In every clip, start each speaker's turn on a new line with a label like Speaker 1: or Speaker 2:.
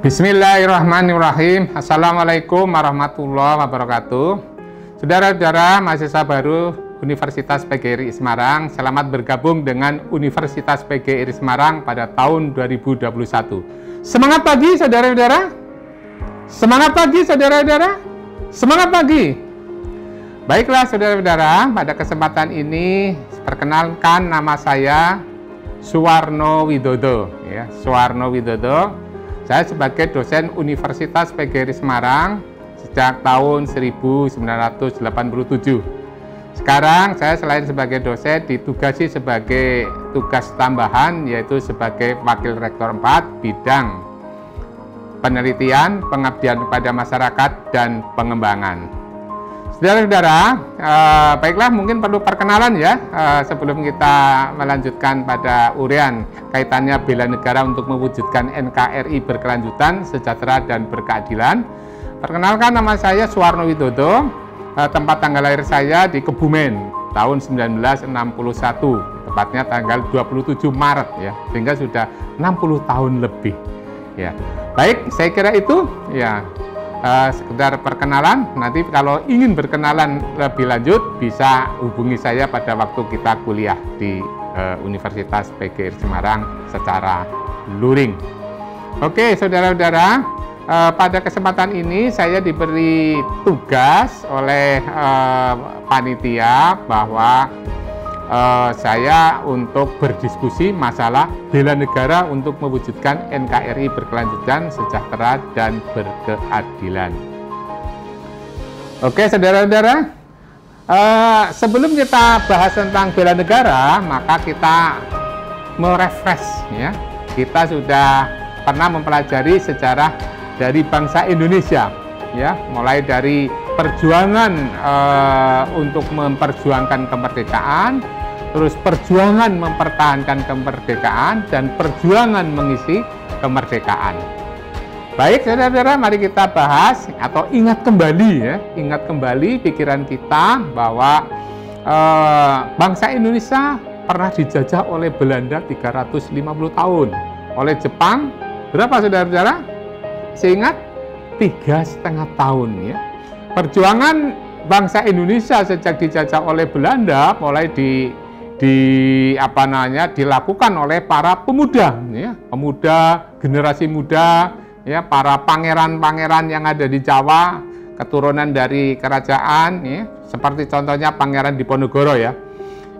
Speaker 1: Bismillahirrahmanirrahim. Assalamualaikum warahmatullahi wabarakatuh. Saudara-saudara mahasiswa baru Universitas PGRI Semarang, selamat bergabung dengan Universitas PGRI Semarang pada tahun 2021. Semangat pagi saudara-saudara. Semangat pagi saudara-saudara. Semangat pagi. Baiklah saudara-saudara, pada kesempatan ini perkenalkan nama saya Suwarno Widodo ya, Suwarno Widodo. Saya sebagai dosen Universitas PGRI Semarang sejak tahun 1987. Sekarang saya selain sebagai dosen ditugasi sebagai tugas tambahan, yaitu sebagai Wakil Rektor 4 bidang penelitian, pengabdian kepada masyarakat, dan pengembangan. Saudara-saudara, baiklah mungkin perlu perkenalan ya sebelum kita melanjutkan pada uraian kaitannya bela negara untuk mewujudkan NKRI berkelanjutan, sejahtera, dan berkeadilan. Perkenalkan, nama saya Suwarno Widodo, tempat tanggal lahir saya di Kebumen tahun 1961, tepatnya tanggal 27 Maret ya, sehingga sudah 60 tahun lebih ya. Baik, saya kira itu ya sekedar perkenalan. Nanti kalau ingin berkenalan lebih lanjut bisa hubungi saya pada waktu kita kuliah di Universitas PGRI Semarang secara luring. Oke saudara-saudara, pada kesempatan ini saya diberi tugas oleh panitia bahwa saya untuk berdiskusi masalah bela negara untuk mewujudkan NKRI berkelanjutan, sejahtera, dan berkeadilan. Oke saudara-saudara, sebelum kita bahas tentang bela negara, maka kita merefresh ya. Kita sudah pernah mempelajari sejarah dari bangsa Indonesia ya, mulai dari perjuangan untuk memperjuangkan kemerdekaan, terus perjuangan mempertahankan kemerdekaan, dan perjuangan mengisi kemerdekaan. Baik saudara-saudara, mari kita bahas atau ingat kembali ya, ingat kembali pikiran kita bahwa bangsa Indonesia pernah dijajah oleh Belanda 350 tahun, oleh Jepang berapa saudara-saudara? Seingat 3,5 tahun ya. Perjuangan bangsa Indonesia sejak dijajah oleh Belanda mulai dilakukan oleh para pemuda ya, generasi muda ya, para pangeran-pangeran yang ada di Jawa, keturunan dari kerajaan ya, seperti contohnya Pangeran Diponegoro ya.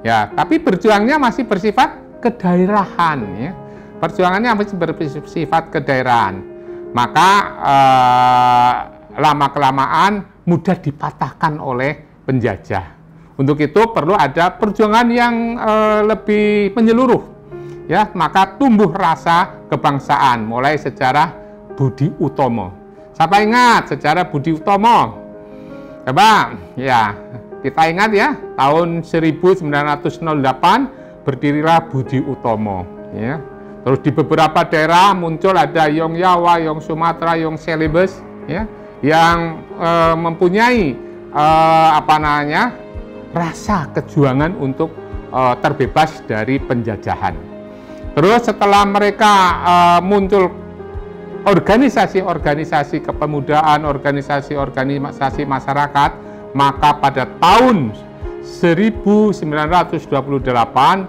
Speaker 1: Ya, tapi perjuangannya masih bersifat kedaerahan ya. Perjuangannya masih bersifat kedaerahan. Maka lama-kelamaan mudah dipatahkan oleh penjajah. Untuk itu perlu ada perjuangan yang lebih menyeluruh ya, maka tumbuh rasa kebangsaan mulai sejarah Budi Utomo. Siapa ingat sejarah Budi Utomo? Coba ya, kita ingat ya, tahun 1908 berdirilah Budi Utomo ya. Terus di beberapa daerah muncul ada Yong Yawa, Yong Sumatera, Yong Celebes ya, yang mempunyai rasa kejuangan untuk terbebas dari penjajahan. Terus setelah mereka muncul organisasi-organisasi kepemudaan, organisasi-organisasi masyarakat, maka pada tahun 1928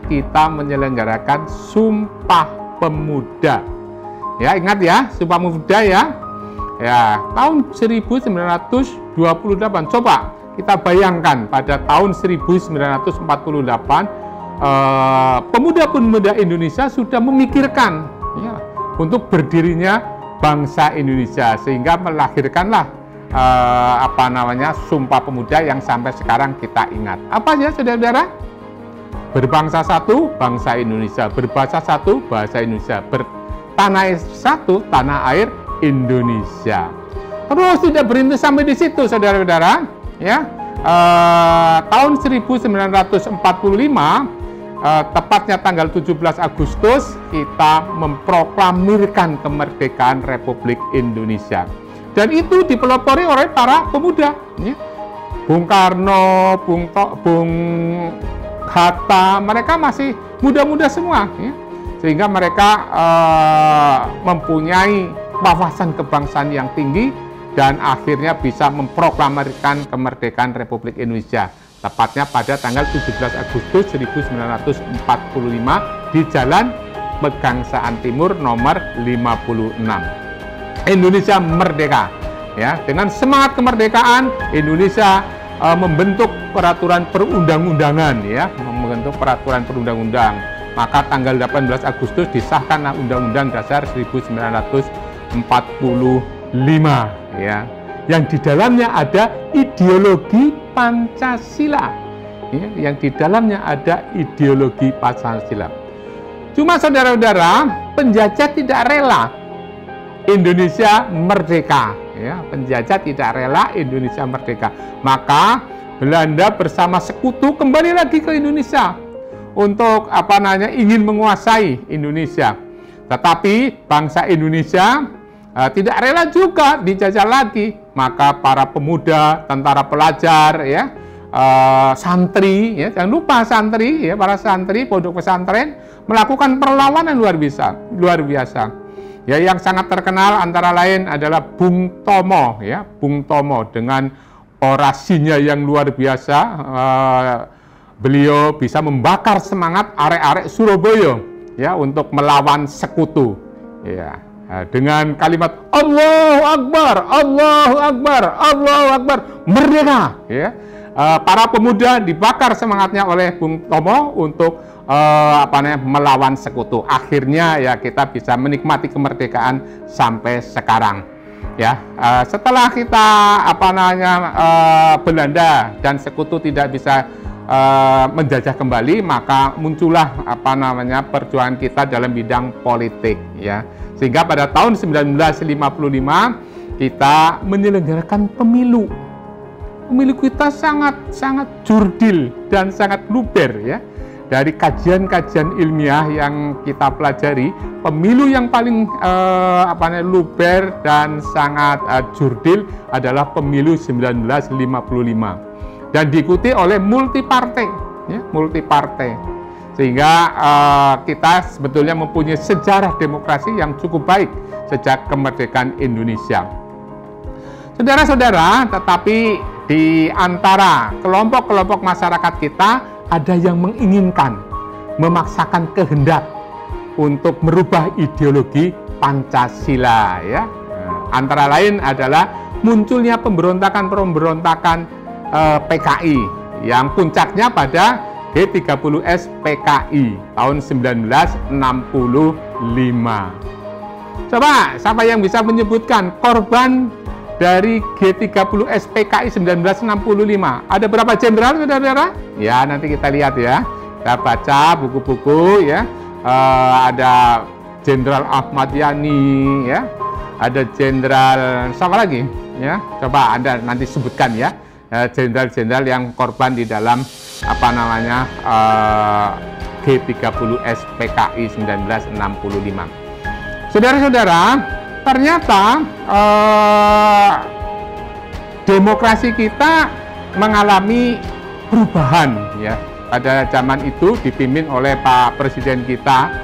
Speaker 1: kita menyelenggarakan Sumpah Pemuda. Ya, ingat ya, Sumpah Pemuda ya. Ya, tahun 1928. Coba kita bayangkan pada tahun 1948 pemuda-pemuda Indonesia sudah memikirkan ya, untuk berdirinya bangsa Indonesia, sehingga melahirkanlah Sumpah Pemuda yang sampai sekarang kita ingat. Apa ya saudara-saudara? Berbangsa satu, bangsa Indonesia. Berbahasa satu, bahasa Indonesia. Bertanah satu, tanah air Indonesia. Terus tidak berhenti sampai di situ saudara-saudara ya. Tahun 1945 tepatnya tanggal 17 Agustus kita memproklamirkan kemerdekaan Republik Indonesia. Dan itu dipelopori oleh para pemuda ya. Bung Karno, Bung Hatta, mereka masih muda-muda semua ya. Sehingga mereka mempunyai wawasan kebangsaan yang tinggi, dan akhirnya bisa memproklamirkan kemerdekaan Republik Indonesia. Tepatnya pada tanggal 17 Agustus 1945 di Jalan Pegangsaan Timur nomor 56. Indonesia merdeka. Ya, dengan semangat kemerdekaan, Indonesia membentuk peraturan perundang-undangan, ya, membentuk peraturan perundang-undang. Maka tanggal 18 Agustus disahkanlah Undang-Undang Dasar 1945, ya, yang di dalamnya ada ideologi Pancasila, ya, yang di dalamnya ada ideologi Pancasila. Cuma saudara-saudara, penjajah tidak rela Indonesia merdeka, ya, penjajah tidak rela Indonesia merdeka. Maka Belanda bersama sekutu kembali lagi ke Indonesia untuk ingin menguasai Indonesia. Tetapi bangsa Indonesia tidak rela juga dijajah lagi. Maka para pemuda, tentara pelajar, ya, santri, ya, jangan lupa santri, ya, para santri pondok pesantren melakukan perlawanan luar biasa. Ya, yang sangat terkenal antara lain adalah Bung Tomo, ya, Bung Tomo dengan orasinya yang luar biasa. Beliau bisa membakar semangat arek-arek Surabaya, ya, untuk melawan sekutu, ya, dengan kalimat Allahu Akbar, Allahu Akbar, Allahu Akbar, merdeka, ya. Para pemuda dibakar semangatnya oleh Bung Tomo untuk melawan sekutu. Akhirnya ya kita bisa menikmati kemerdekaan sampai sekarang. Ya, setelah kita Belanda dan sekutu tidak bisa menjajah kembali, maka muncullah perjuangan kita dalam bidang politik, ya. Sehingga pada tahun 1955 kita menyelenggarakan pemilu. Pemilu kita sangat jurdil dan sangat luber, ya. Dari kajian-kajian ilmiah yang kita pelajari, pemilu yang paling luber dan sangat jurdil adalah pemilu 1955 dan diikuti oleh multipartai, ya, multipartai. Sehingga kita sebetulnya mempunyai sejarah demokrasi yang cukup baik sejak kemerdekaan Indonesia. Saudara-saudara, tetapi di antara kelompok-kelompok masyarakat kita ada yang menginginkan, memaksakan kehendak untuk merubah ideologi Pancasila, ya. Antara lain adalah munculnya pemberontakan PKI yang puncaknya pada G30S PKI tahun 1965. Coba siapa yang bisa menyebutkan korban dari G30S PKI 1965? Ada berapa jenderal, saudara-saudara? Ya, nanti kita lihat, ya. Kita baca buku-buku, ya. Ada Jenderal Ahmad Yani, ya. Ada Jenderal siapa lagi? Ya, coba Anda nanti sebutkan, ya. Jenderal-jenderal yang korban di dalam G30S PKI 1965. Saudara-saudara, ternyata demokrasi kita mengalami perubahan, ya. Pada zaman itu dipimpin oleh Pak Presiden kita,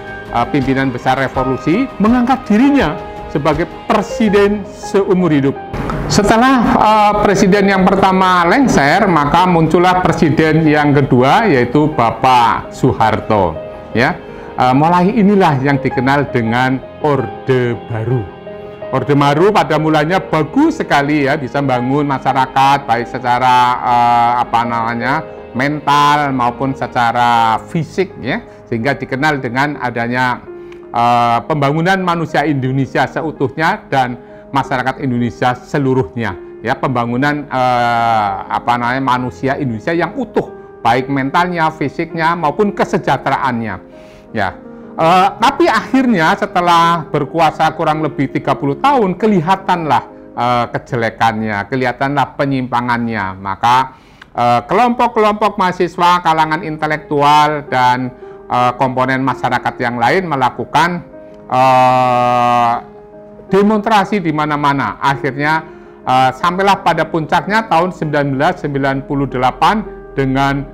Speaker 1: pimpinan besar revolusi, mengangkat dirinya sebagai presiden seumur hidup. Setelah presiden yang pertama lengser, maka muncullah presiden yang kedua, yaitu Bapak Soeharto, ya. Mulai inilah yang dikenal dengan Orde Baru. Orde Baru pada mulanya bagus sekali, ya, bisa membangun masyarakat baik secara mental maupun secara fisik, ya, sehingga dikenal dengan adanya pembangunan manusia Indonesia seutuhnya dan masyarakat Indonesia seluruhnya, ya, pembangunan manusia Indonesia yang utuh baik mentalnya, fisiknya maupun kesejahteraannya, ya. Tapi akhirnya setelah berkuasa kurang lebih 30 tahun, kelihatanlah kejelekannya, kelihatanlah penyimpangannya. Maka kelompok-kelompok mahasiswa, kalangan intelektual, dan komponen masyarakat yang lain melakukan demonstrasi di mana-mana. Akhirnya sampailah pada puncaknya tahun 1998 dengan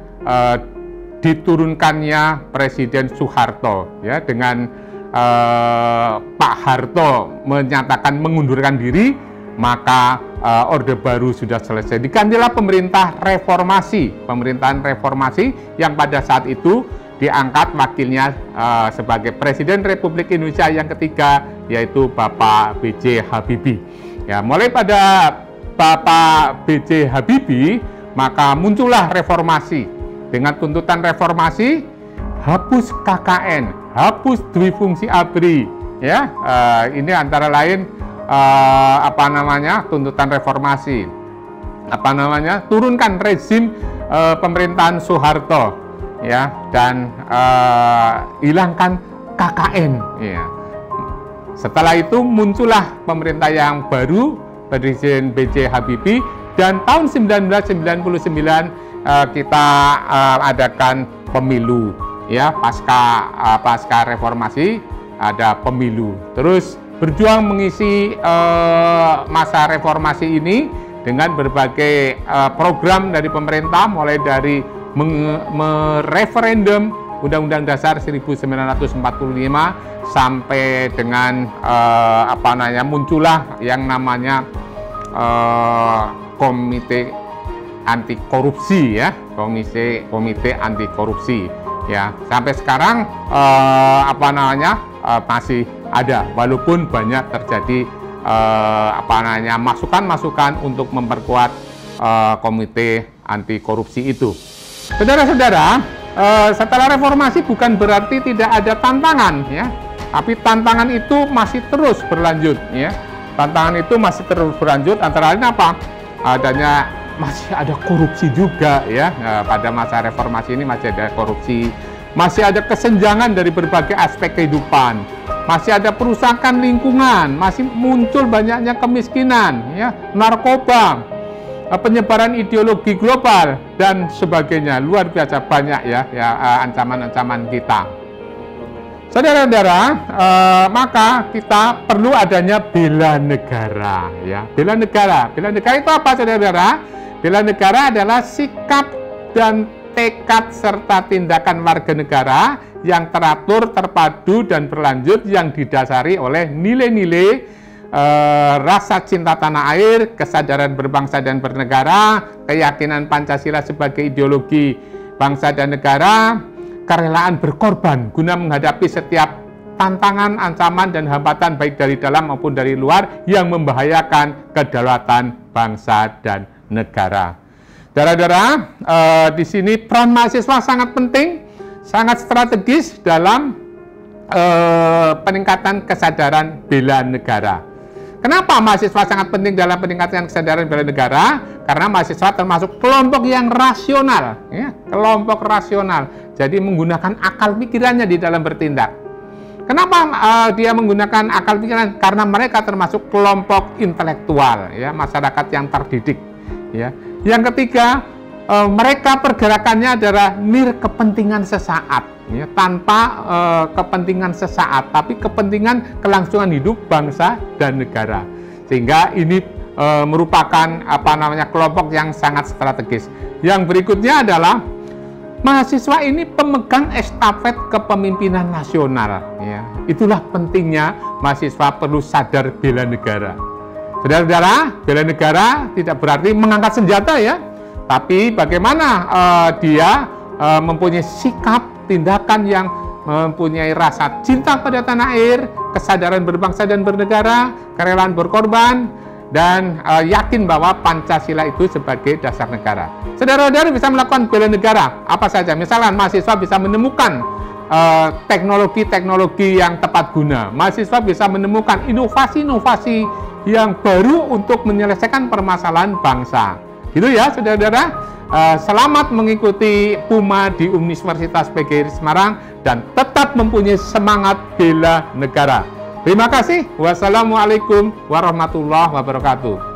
Speaker 1: diturunkannya Presiden Soeharto, ya, dengan Pak Harto menyatakan mengundurkan diri, maka Orde Baru sudah selesai. Digantilah pemerintahan reformasi yang pada saat itu diangkat wakilnya sebagai Presiden Republik Indonesia yang ketiga, yaitu Bapak B.J. Habibie. Ya, mulai pada Bapak B.J. Habibie, maka muncullah reformasi. Dengan tuntutan reformasi, hapus KKN, hapus Dwifungsi ABRI. Ya, ini antara lain tuntutan reformasi. Turunkan rezim pemerintahan Soeharto, ya, dan hilangkan KKN. Ya. Setelah itu muncullah pemerintah yang baru, Presiden B.J. Habibie, dan tahun 1999 kita adakan pemilu, ya, pasca reformasi ada pemilu. Terus berjuang mengisi masa reformasi ini dengan berbagai program dari pemerintah, mulai dari mereferendum Undang-Undang Dasar 1945 sampai dengan muncullah yang namanya komite anti korupsi, ya, komite anti korupsi, ya, sampai sekarang masih ada, walaupun banyak terjadi masukan-masukan untuk memperkuat komite anti korupsi itu. Saudara-saudara, setelah reformasi bukan berarti tidak ada tantangan, ya, tapi tantangan itu masih terus berlanjut, ya. Tantangan itu masih terus berlanjut, antara lain apa? Masih ada korupsi juga, ya. Pada masa reformasi ini masih ada korupsi, masih ada kesenjangan dari berbagai aspek kehidupan, masih ada perusakan lingkungan, masih muncul banyaknya kemiskinan, ya, narkoba, penyebaran ideologi global dan sebagainya. Luar biasa banyak, ya, ancaman-ancaman kita. Saudara-saudara, maka kita perlu adanya bela negara, ya. Bela negara itu apa, saudara-saudara? Bela negara adalah sikap dan tekad serta tindakan warga negara yang teratur, terpadu, dan berlanjut yang didasari oleh nilai-nilai rasa cinta tanah air, kesadaran berbangsa dan bernegara, keyakinan Pancasila sebagai ideologi bangsa dan negara, kerelaan berkorban guna menghadapi setiap tantangan, ancaman, dan hambatan baik dari dalam maupun dari luar yang membahayakan kedaulatan bangsa dan negara. Saudara-saudara, di sini peran mahasiswa sangat penting, sangat strategis dalam peningkatan kesadaran bela negara. Kenapa mahasiswa sangat penting dalam peningkatan kesadaran bela negara? Karena mahasiswa termasuk kelompok yang rasional, ya, kelompok rasional. Jadi menggunakan akal pikirannya di dalam bertindak. Kenapa dia menggunakan akal pikiran? Karena mereka termasuk kelompok intelektual, ya, masyarakat yang terdidik, ya. Yang ketiga, mereka pergerakannya adalah kepentingan sesaat, ya, tanpa kepentingan sesaat, tapi kepentingan kelangsungan hidup bangsa dan negara. Sehingga ini merupakan kelompok yang sangat strategis. Yang berikutnya adalah mahasiswa ini pemegang estafet kepemimpinan nasional, ya. Itulah pentingnya mahasiswa perlu sadar bela negara. Saudara-saudara, bela negara tidak berarti mengangkat senjata, ya, tapi bagaimana dia mempunyai sikap tindakan yang mempunyai rasa cinta pada tanah air, kesadaran berbangsa dan bernegara, kerelaan berkorban, dan yakin bahwa Pancasila itu sebagai dasar negara. Saudara-saudara bisa melakukan bela negara apa saja. Misalnya mahasiswa bisa menemukan teknologi-teknologi yang tepat guna. Mahasiswa bisa menemukan inovasi-inovasi yang baru untuk menyelesaikan permasalahan bangsa. Gitu ya, saudara-saudara. Selamat mengikuti PUMA di Universitas PGRI Semarang dan tetap mempunyai semangat bela negara. Terima kasih. Wassalamualaikum warahmatullahi wabarakatuh.